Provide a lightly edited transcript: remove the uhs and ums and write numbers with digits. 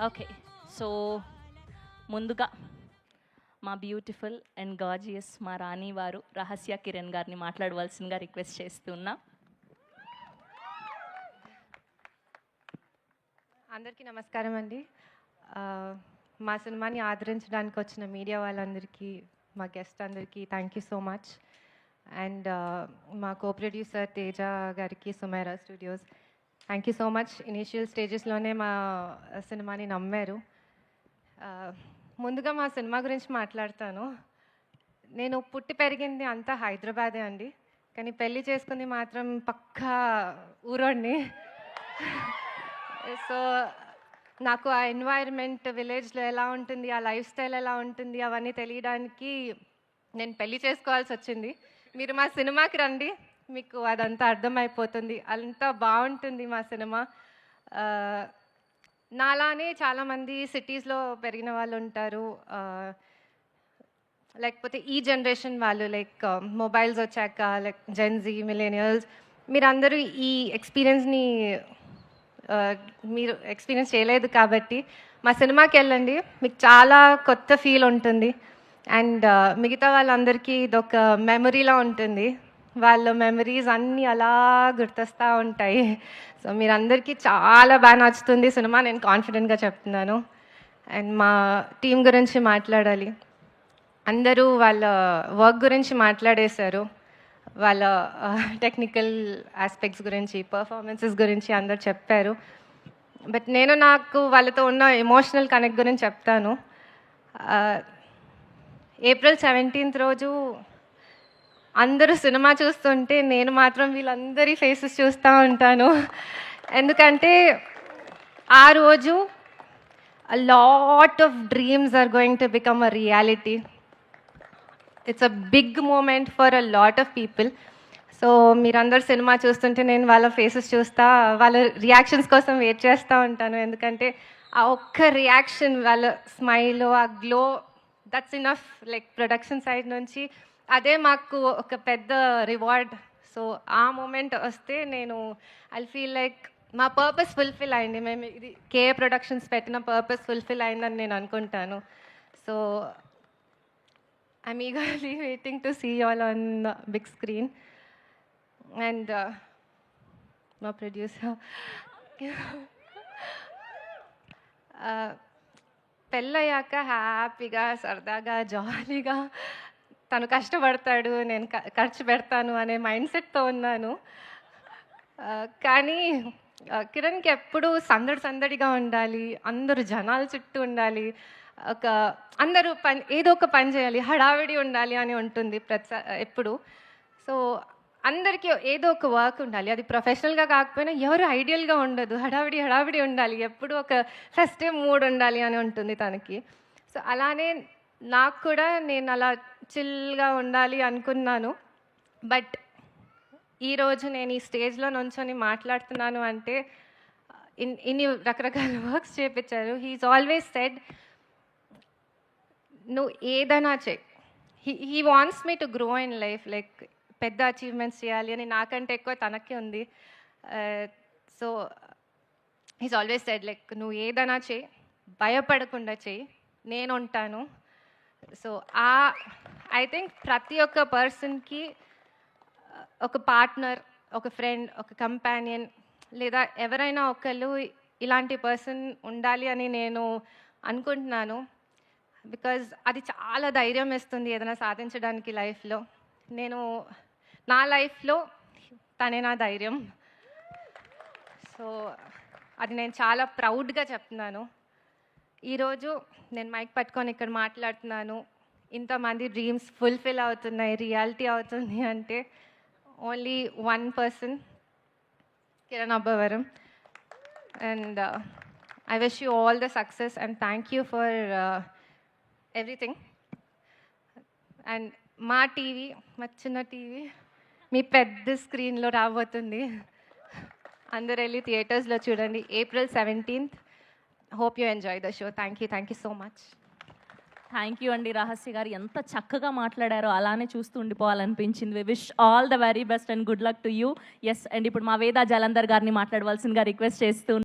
Okay. So ముందుగా మా beautiful and gorgeous మా రాణి వారు రహస్య కిరణ్ గారిని మాట్లాడవలసిందిగా రిక్వెస్ట్ చేస్తున్నా. అందరికీ నమస్కారం అండి. మా సినిమాని ఆదరించడానికి వచ్చిన మీడియా వాళ్ళందరికీ, మా గెస్ట్ అందరికీ thank you so much. And మా కో ప్రొడ్యూసర్ తేజ గారికి, Sumaira studios, thank you so much. Initial స్టేజెస్లోనే మా సినిమాని నమ్మారు. ముందుగా మా సినిమా గురించి మాట్లాడతాను. నేను పుట్టి పెరిగింది అంతా హైదరాబాదే అండి, కానీ పెళ్ళి చేసుకుంది మాత్రం పక్కా ఊరోడిని. సో నాకు ఆ ఎన్వైర్న్మెంట్ విలేజ్లో ఎలా ఉంటుంది, ఆ లైఫ్ స్టైల్ ఎలా ఉంటుంది అవన్నీ తెలియడానికి నేను పెళ్ళి చేసుకోవాల్సి వచ్చింది. మీరు మా సినిమాకి రండి, మీకు అదంతా అర్థమైపోతుంది. అంతా బాగుంటుంది మా సినిమా. నాలానే చాలామంది సిటీస్లో పెరిగిన వాళ్ళు ఉంటారు, లేకపోతే ఈ జనరేషన్ వాళ్ళు, లైక్ మొబైల్స్ వచ్చాక, లైక్ జెన్జీ, మిలేనియల్స్, మీరందరూ ఈ ఎక్స్పీరియన్స్ని మీరు ఎక్స్పీరియన్స్ చేయలేదు కాబట్టి మా సినిమాకి వెళ్ళండి, మీకు చాలా కొత్త ఫీల్ ఉంటుంది. అండ్ మిగతా వాళ్ళందరికీ ఇదొక మెమరీలా ఉంటుంది. వాళ్ళ మెమరీస్ అన్నీ అలా గుర్తొస్తూ ఉంటాయి. సో మీరందరికీ చాలా బాగా నచ్చుతుంది సినిమా, నేను కాన్ఫిడెంట్గా చెప్తున్నాను. అండ్ మా టీం గురించి మాట్లాడాలి. అందరూ వాళ్ళ వర్క్ గురించి మాట్లాడేశారు, వాళ్ళ టెక్నికల్ ఆస్పెక్ట్స్ గురించి, పర్ఫార్మెన్సెస్ గురించి అందరు చెప్పారు. బట్ నేను నాకు వాళ్ళతో ఉన్న ఎమోషనల్ కనెక్ట్ గురించి చెప్తాను. ఏప్రిల్ 17th రోజు అందరూ సినిమా చూస్తుంటే నేను మాత్రం వీళ్ళందరి ఫేసెస్ చూస్తూ ఉంటాను. ఎందుకంటే ఆ రోజు a lot of dreams are going to become a reality. It's a big moment for a lot of people. So మీరందరూ సినిమా చూస్తుంటే నేను వాళ్ళ ఫేసెస్ చూస్తా, వాళ్ళ రియాక్షన్స్ కోసం వెయిట్ చేస్తూ ఉంటాను. ఎందుకంటే ఆ ఒక్క రియాక్షన్, వాళ్ళ స్మైల్, ఆ glow, that's enough. Like production side నుంచి అదే మాకు ఒక పెద్ద రివార్డ్. సో ఆ మూమెంట్ వస్తే నేను ఐ ఫీల్ లైక్ మా పర్పస్ ఫుల్ఫిల్ అయింది. మేము ఇది కేఏ ప్రొడక్షన్స్ పెట్టిన పర్పస్ ఫుల్ఫిల్ అయిందని నేను అనుకుంటాను. So I'm eagerly waiting to see you all on the big screen. And my producer, పెళ్ళయ్యాక హ్యాపీగా, సరదాగా, జాలీగా తను కష్టపడతాడు, నేను ఖర్చు పెడతాను అనే మైండ్ సెట్తో ఉన్నాను. కానీ కిరణ్కి ఎప్పుడు సందడిగా ఉండాలి, అందరూ జనాల చుట్టూ ఉండాలి, అందరూ ఏదో ఒక పని చేయాలి, హడావిడి ఉండాలి అని ఉంటుంది ఎప్పుడు. సో అందరికీ ఏదో ఒక వర్క్ ఉండాలి, అది ప్రొఫెషనల్గా కాకపోయినా ఎవరు ఐడియల్గా ఉండదు, హడావిడి ఉండాలి, ఎప్పుడు ఒక ఫెస్టివ్ మూడ్ ఉండాలి అని ఉంటుంది తనకి. సో అలానే నాకు కూడా నేను అలా చిల్గా ఉండాలి అనుకున్నాను. బట్ ఈరోజు నేను ఈ స్టేజ్లో నుంచొని మాట్లాడుతున్నాను అంటే ఇన్ని రకరకాల వర్క్స్ చేయించారు. హీఈస్ ఆల్వేస్ సెడ్, నువ్వు ఏదైనా చెయ్యి. He wants me to grow in life, like పెద్ద అచీవ్మెంట్స్ చేయాలి అని నాకంటే ఎక్కువ తనకే ఉంది. So he's always said, like నువ్వు ఏదైనా చెయ్యి, భయపడకుండా చెయ్యి, నేను ఉంటాను. సో ఐ థింక్ ప్రతి ఒక్క పర్సన్కి ఒక పార్ట్నర్, ఒక ఫ్రెండ్, ఒక కంపానియన్, లేదా ఎవరైనా ఒకళ్ళు ఇలాంటి పర్సన్ ఉండాలి అని నేను అనుకుంటున్నాను. బికాజ్ అది చాలా ధైర్యం ఇస్తుంది ఏదైనా సాధించడానికి లైఫ్లో. నా లైఫ్లో తనే నా ధైర్యం. సో అది నేను చాలా ప్రౌడ్గా చెప్తున్నాను. ఈరోజు నేను మైక్ పట్టుకొని ఇక్కడ మాట్లాడుతున్నాను, ఇంతమంది డ్రీమ్స్ ఫుల్ఫిల్ అవుతున్నాయి, రియాలిటీ అవుతుంది అంటే only one person, Kiran Abbavaram. And I wish you all the success and thank you for everything. And మా టీవీ, మా చిన్న టీవీ మీ పెద్ద స్క్రీన్లో రాబోతుంది. అందరు వెళ్ళి థియేటర్స్లో చూడండి. April 17th. Hope you enjoy the show. Thank you so much. Thank you అండి. రహస్య గారు ఎంత చక్కగా మాట్లాడారో అలానే చూస్తూ ఉండిపోవాలనిపించింది. We wish all the very best and good luck to you. Yes, and ఇప్పుడు మా వేద జలంధర్ గారిని మాట్లాడవలసిందిగా రిక్వెస్ట్ చేస్తూ